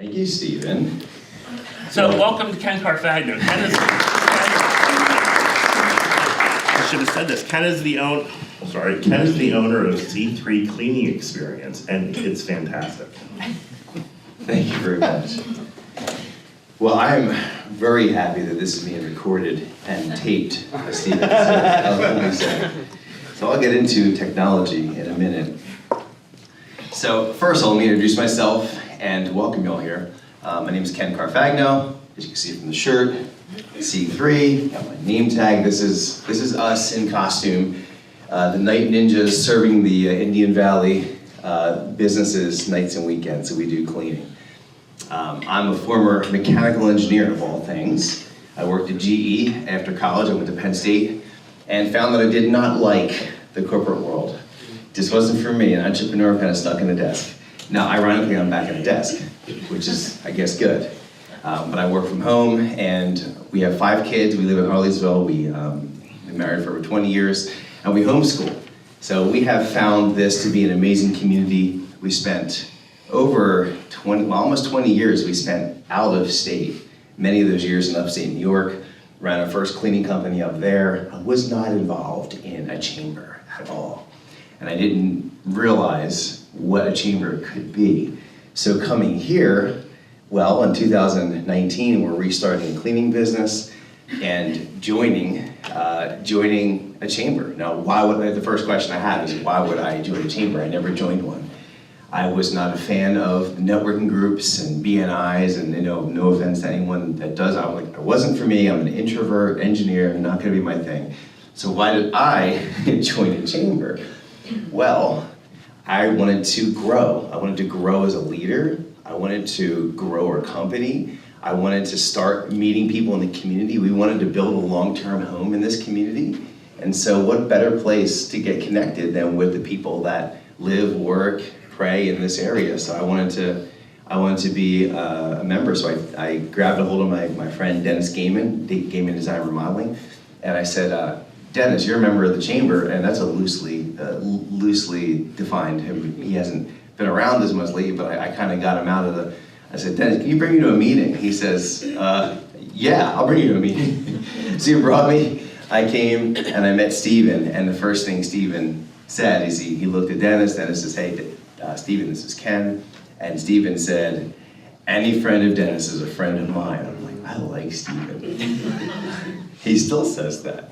Thank you, Stephen. So welcome to Ken Carfagno. I should have said this. Ken is the owner of C3 Cleaning Experience, and it's fantastic. Thank you very much. Well, I'm very happy that this is being recorded and taped, as Stephen said. So I'll get into technology in a minute. So first, let me introduce myself and welcome you all here. My name is Ken Carfagno. As you can see from the shirt, C3, got my name tag. This is us in costume. The Night Ninjas serving the Indian Valley businesses nights and weekends, so we do cleaning. I'm a former mechanical engineer of all things. I worked at GE after college. I went to Penn State and found that I did not like the corporate world. It just wasn't for me. An entrepreneur kind of stuck in the desk. Now, ironically, I'm back at a desk, which is, I guess, good. But I work from home, and we have 5 kids. We live in Harleysville. We've been married for over 20 years, and we homeschool. So we have found this to be an amazing community. We spent over almost 20 years we spent out of state. Many of those years in upstate New York. Ran our first cleaning company up there. I was not involved in a chamber at all. And I didn't realize what a chamber could be. So coming here, well, in 2019, we're restarting a cleaning business and joining a chamber. Now, the first question I have is, why would I join a chamber? I never joined one. I was not a fan of networking groups and BNIs, and no offense to anyone that does. I'm like, it wasn't for me. I'm an introvert, engineer, not gonna be my thing. So why did I join a chamber? Well, I wanted to grow. I wanted to grow as a leader. I wanted to grow our company. I wanted to start meeting people in the community. We wanted to build a long-term home in this community. And so what better place to get connected than with the people that live, work, pray in this area. So I wanted to be a member. So I grabbed a hold of my friend Dennis Gaiman, Gaiman Design Remodeling, and I said, Dennis, you're a member of the chamber, and that's a loosely defined. He hasn't been around as much lately, but I kind of got him out of the. I said, Dennis, can you bring me to a meeting? He says, yeah, I'll bring you to a meeting. So he brought me. I came and I met Stephen, and the first thing Stephen said is he looked at Dennis. Dennis says, hey, Stephen, this is Ken. And Stephen said, any friend of Dennis is a friend of mine. I'm like, I like Stephen. He still says that.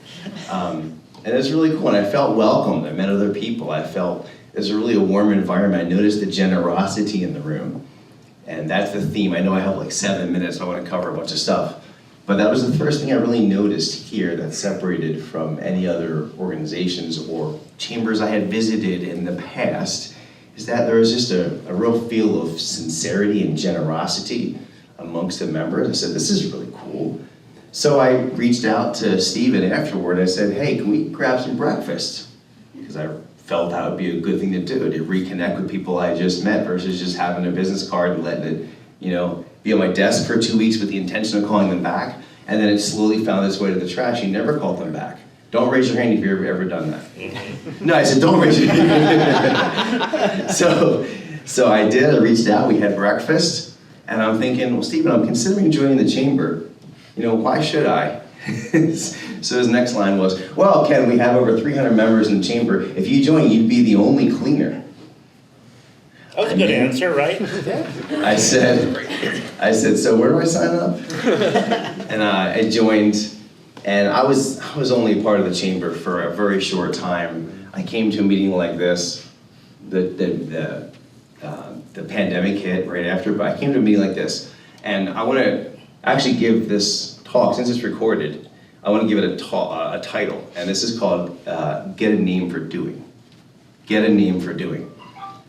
And it's really cool, and I felt welcomed. I met other people. I felt there's really a warm environment. I noticed the generosity in the room. And that's the theme. I know I have like 7 minutes, so I want to cover a bunch of stuff. But that was the first thing I really noticed here that separated from any other organizations or chambers I had visited in the past, is that there was just a real feel of sincerity and generosity amongst the members. I said, this is really cool. So I reached out to Stephen afterward. I said, hey, can we grab some breakfast? Because I felt that would be a good thing to do, to reconnect with people I just met versus just having a business card and letting it, be on my desk for 2 weeks with the intention of calling them back. And then it slowly found its way to the trash. You never called them back. Don't raise your hand if you've ever done that. No, I said, don't raise your hand. So I did, I reached out, we had breakfast, and I'm thinking, well, Stephen, I'm considering joining the chamber. Why should I? So his next line was, well, Ken, we have over 300 members in the chamber. If you join, you'd be the only cleaner. That was a good answer, right? I said, so where do I sign up? And I joined, and I was only a part of the chamber for a very short time. I came to a meeting like this. The pandemic hit right after, but I came to a meeting like this, and I want to actually give this talk, since it's recorded, I want to give it a title, and this is called Get a Name for Doing. Get a Name for Doing.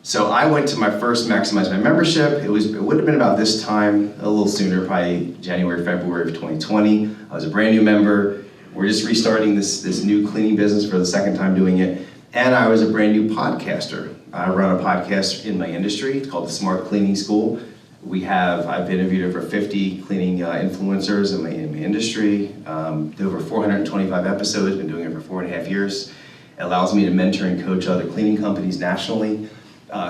So I went to my first Maximize My Membership. It would have been about this time, a little sooner, probably January, February of 2020. I was a brand new member. We're just restarting this new cleaning business for the second time doing it. And I was a brand new podcaster. I run a podcast in my industry. It's called the Smart Cleaning School. I've interviewed over 50 cleaning influencers in my industry. Over 425 episodes, been doing it for 4.5 years. It allows me to mentor and coach other cleaning companies nationally.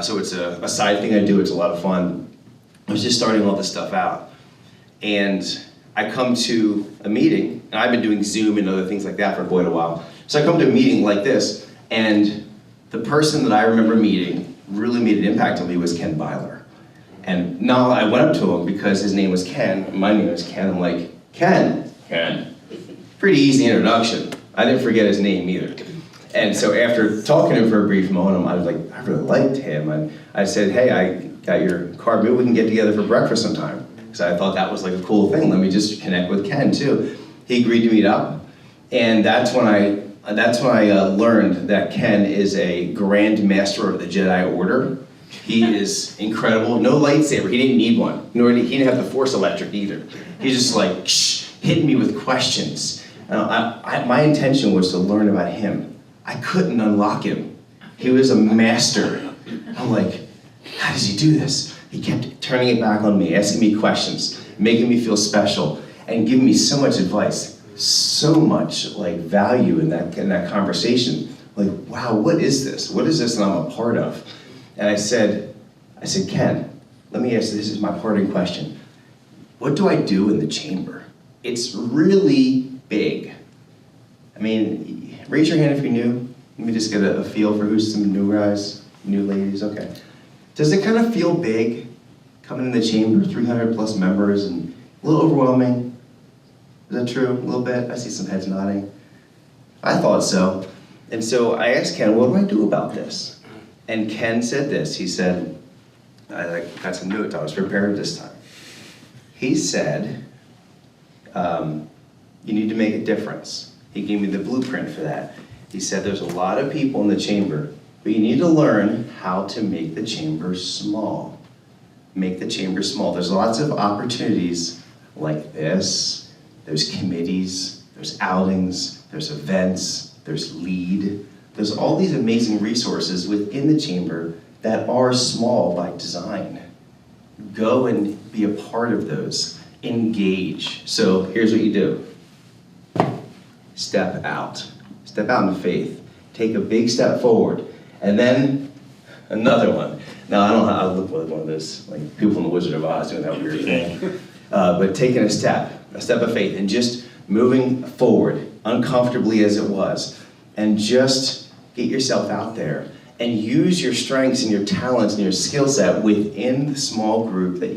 So it's a side thing I do, it's a lot of fun. I was just starting all this stuff out. And I come to a meeting, and I've been doing Zoom and other things like that for quite a while. So I come to a meeting like this, and the person that I remember meeting really made an impact on me was Ken Byler. And now I went up to him because his name was Ken, my name is Ken. I'm like, Ken. Pretty easy introduction. I didn't forget his name either. And so after talking to him for a brief moment, I was like, I really liked him. And I said, hey, I got your card, maybe we can get together for breakfast sometime. Because I thought that was like a cool thing. Let me just connect with Ken too. He agreed to meet up. And that's when I learned that Ken is a Grand Master of the Jedi Order. He is incredible. No lightsaber, he didn't need one. Nor did he didn't have the Force electric either. He just like hitting me with questions. My intention was to learn about him. I couldn't unlock him. He was a master. I'm like, how does he do this? He kept turning it back on me, asking me questions, making me feel special, and giving me so much advice, so much like value in that conversation. Like, wow, what is this? What is this that I'm a part of? And I said, Ken, let me ask you, this is my parting question. What do I do in the chamber? It's really big. I mean, raise your hand if you're new. Let me just get a feel for who's some new guys, new ladies, okay. Does it kind of feel big coming in the chamber, 300 plus members, and a little overwhelming? Is that true, a little bit? I see some heads nodding. I thought so. And so I asked Ken, what do I do about this? And Ken said this, he said, I got some notes, I was prepared this time. He said, you need to make a difference. He gave me the blueprint for that. He said there's a lot of people in the chamber, but you need to learn how to make the chamber small. Make the chamber small. There's lots of opportunities like this. There's committees, there's outings, there's events, there's lead. There's all these amazing resources within the chamber that are small by design. Go and be a part of those. Engage. So here's what you do. Step out. Step out in faith. Take a big step forward. And then another one. Now I don't know how I look like one of those like people in the Wizard of Oz doing that weird thing. But taking a step of faith, and just moving forward, uncomfortably as it was, and just get yourself out there and use your strengths and your talents and your skill set within the small group that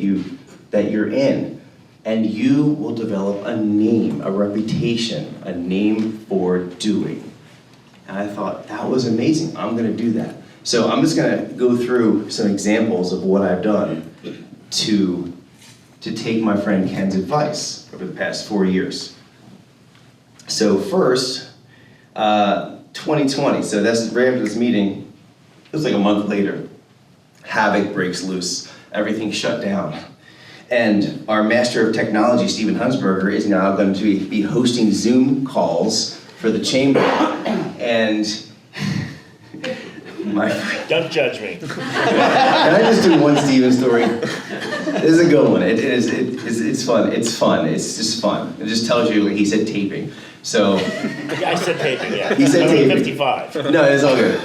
you're in. And you will develop a name, a reputation, a name for doing. And I thought, that was amazing. I'm going to do that. So I'm just going to go through some examples of what I've done to take my friend Ken's advice over the past 4 years. So first, 2020. So that's right after this meeting. It was like a month later. Havoc breaks loose. Everything shut down. And our master of technology, Stephen Hunsberger, is now going to be hosting Zoom calls for the chamber. And Don't judge me. Can I just do one Stephen story? This is a good one. It's fun. It's fun. It's just fun. It just tells you, like he said, taping. So I said taping, yeah. He said taping. 55. No, it's all good.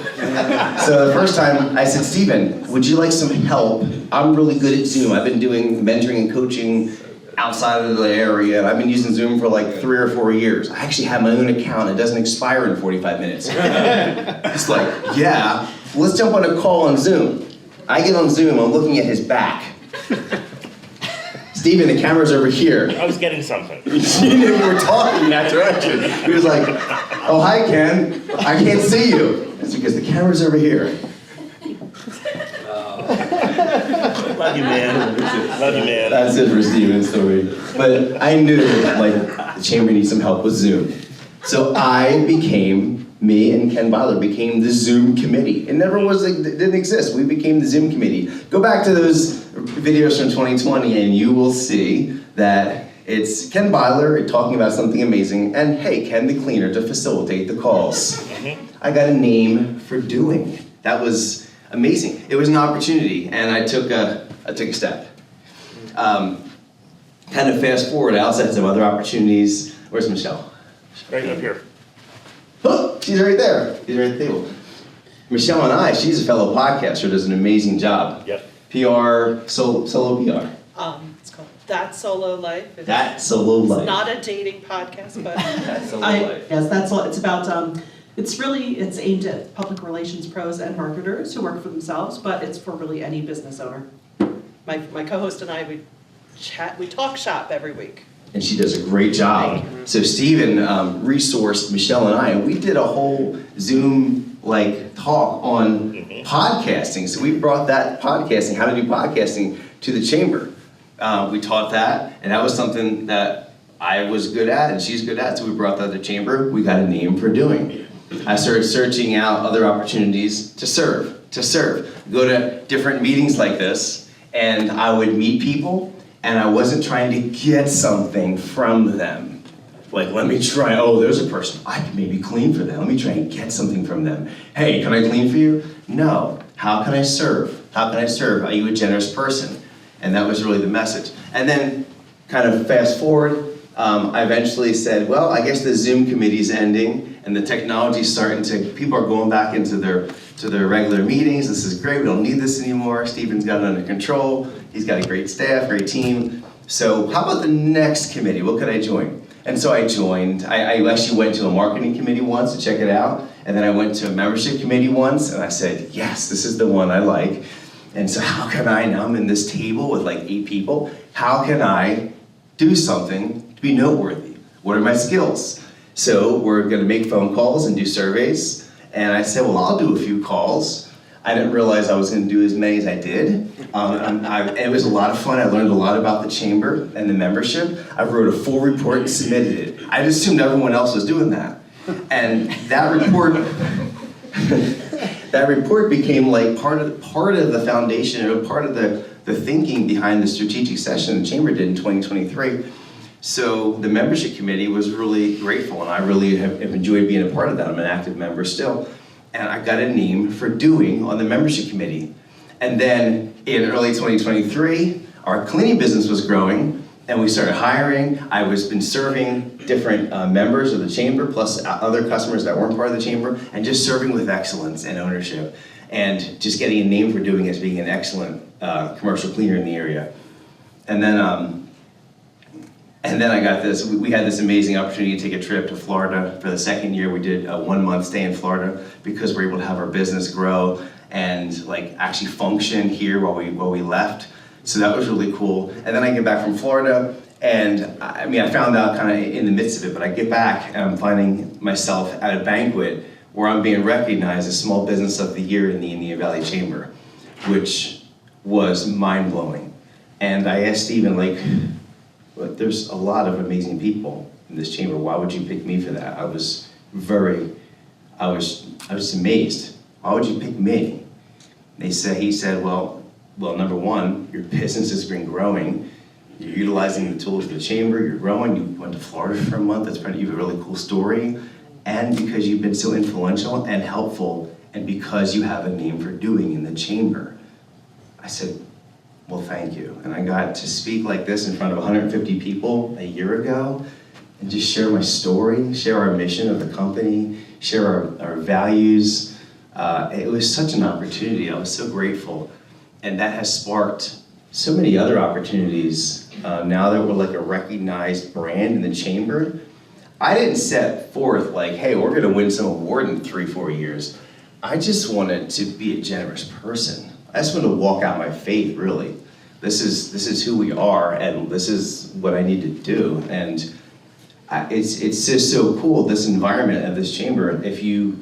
So the first time I said, Stephen, would you like some help? I'm really good at Zoom. I've been doing mentoring and coaching outside of the area. I've been using Zoom for like 3 or 4 years. I actually have my own account. It doesn't expire in 45 minutes. It's like, yeah, let's jump on a call on Zoom. I get on Zoom, I'm looking at his back. Stephen, the camera's over here. I was getting something. He knew you were talking in that direction. He was like, oh, hi, Ken. I can't see you. It's because the camera's over here. Love you, man. Love you, man. That's it for Stephen's story. But I knew, like, the chamber needs some help with Zoom. So me and Ken Byler became the Zoom committee. It never was, it didn't exist. We became the Zoom committee. Go back to those videos from 2020 and you will see that it's Ken Byler talking about something amazing and hey, Ken the cleaner to facilitate the calls. I got a name for doing. That was amazing. It was an opportunity and I took a step. Kind of fast forward, I also had some other opportunities. Where's Michelle? Right up here. Oh, she's right there. She's right at the table. Michelle and she's a fellow podcaster, does an amazing job. Yep. PR, solo PR. It's called That Solo Life. It's That Solo Life. not a dating podcast, but That's a Yes, that's all, it's about, it's aimed at public relations pros and marketers who work for themselves, but it's for really any business owner. my co-host and I, we talk shop every week. And she does a great job. So Stephen resourced Michelle and I, and we did a whole Zoom talk on podcasting. So we brought that podcasting, how to do podcasting, to the chamber. We taught that, and that was something that I was good at and she's good at, so we brought that to the chamber. We got a name for doing. I started searching out other opportunities to serve. Go to different meetings like this, and I would meet people, and I wasn't trying to get something from them. Like, let me try, oh, there's a person, I can maybe clean for them. Let me try and get something from them. Hey, can I clean for you? No. How can I serve? How can I serve? Are you a generous person? And that was really the message. And then, kind of fast forward, I eventually said, well, I guess the Zoom committee's ending, and the technology's starting to, people are going back into their regular meetings. This is great, we don't need this anymore. Stephen's got it under control. He's got a great staff, great team. So how about the next committee? What could I join? And so I joined. I actually went to a marketing committee once to check it out, and then I went to a membership committee once, and I said, yes, this is the one I like. And so how can I, now I'm in this table with 8 people, how can I do something to be noteworthy? What are my skills? So we're gonna make phone calls and do surveys, and I said, well, I'll do a few calls. I didn't realize I was gonna do as many as I did. It was a lot of fun. I learned a lot about the chamber and the membership. I wrote a full report and submitted it. I just assumed everyone else was doing that. And that report, that report became part of the foundation, or part of the thinking behind the strategic session the chamber did in 2023. So the membership committee was really grateful, and I really have enjoyed being a part of that. I'm an active member still. And I got a name for doing on the membership committee. And then in early 2023, our cleaning business was growing, and we started hiring. I was been serving different members of the chamber, plus other customers that weren't part of the chamber, and just serving with excellence and ownership, and just getting a name for doing it as being an excellent commercial cleaner in the area. And then I got this, we had this amazing opportunity to take a trip to Florida. For the second year, we did a 1-month stay in Florida because we're able to have our business grow and actually function here while we left. So that was really cool. And then I get back from Florida, and I found out kind of in the midst of it, but I get back and I'm finding myself at a banquet where I'm being recognized as Small Business of the Year in the Indian Valley Chamber, which was mind-blowing. And I asked Stephen, but there's a lot of amazing people in this chamber. Why would you pick me for that? I was amazed. Why would you pick me? He said, well, number one, your business has been growing. You're utilizing the tools of the chamber, you're growing, you went to Florida for a month, you have a really cool story. And because you've been so influential and helpful, and because you have a name for doing in the chamber. I said, well, thank you. And I got to speak like this in front of 150 people a year ago, and just share my story, share our mission of the company, share our values. It was such an opportunity. I was so grateful. And that has sparked so many other opportunities. Now that we're a recognized brand in the chamber, I didn't set forth hey, we're gonna win some award in 3-4 years. I just wanted to be a generous person. I just wanted to walk out my faith, really. This is who we are, and this is what I need to do. And it's just so cool, this environment of this chamber. If you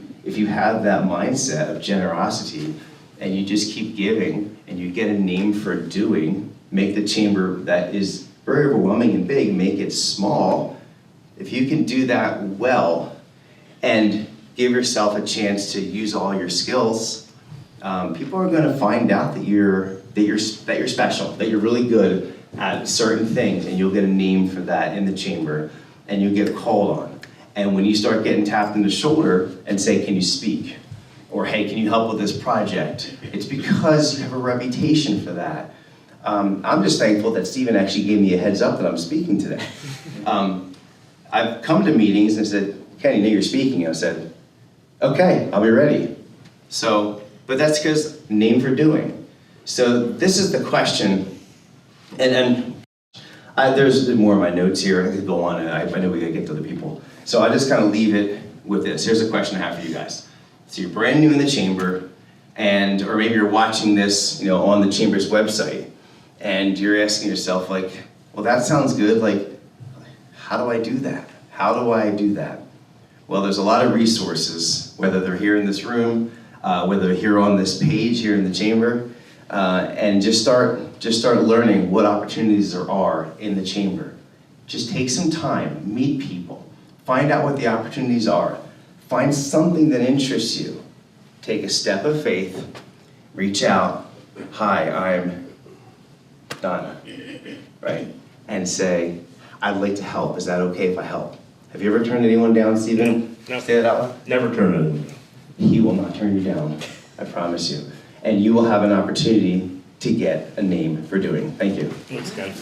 have that mindset of generosity, and you just keep giving, and you get a name for doing, make the chamber that is very overwhelming and big, make it small. If you can do that well, and give yourself a chance to use all your skills, people are going to find out that you're special, that you're really good at certain things, and you'll get a name for that in the chamber, and you'll get called on. And when you start getting tapped in the shoulder and say, can you speak? Or hey, can you help with this project? It's because you have a reputation for that. I'm just thankful that Stephen actually gave me a heads up that I'm speaking today. I've come to meetings and said, Kenny, you're speaking. I said, okay, I'll be ready. But that's because name for doing. So this is the question There's more of my notes here, I could go on, and I know we gotta get to the people. So I just kind of leave it with this. Here's a question I have for you guys. So you're brand new in the chamber, or maybe you're watching this, on the chamber's website, and you're asking yourself, like, well, that sounds good, like, how do I do that? How do I do that? Well, there's a lot of resources, whether they're here in this room, whether they're here on this page here in the chamber, and just start learning what opportunities there are in the chamber. Just take some time, meet people, find out what the opportunities are, find something that interests you. Take a step of faith, reach out, hi, I'm Donna, right? And say, I'd like to help, is that okay if I help? Have you ever turned anyone down, Stephen? No. Say that out loud. Never turn it in. He will not turn you down, I promise you. And you will have an opportunity to get a name for doing. Thank you. Thanks, guys.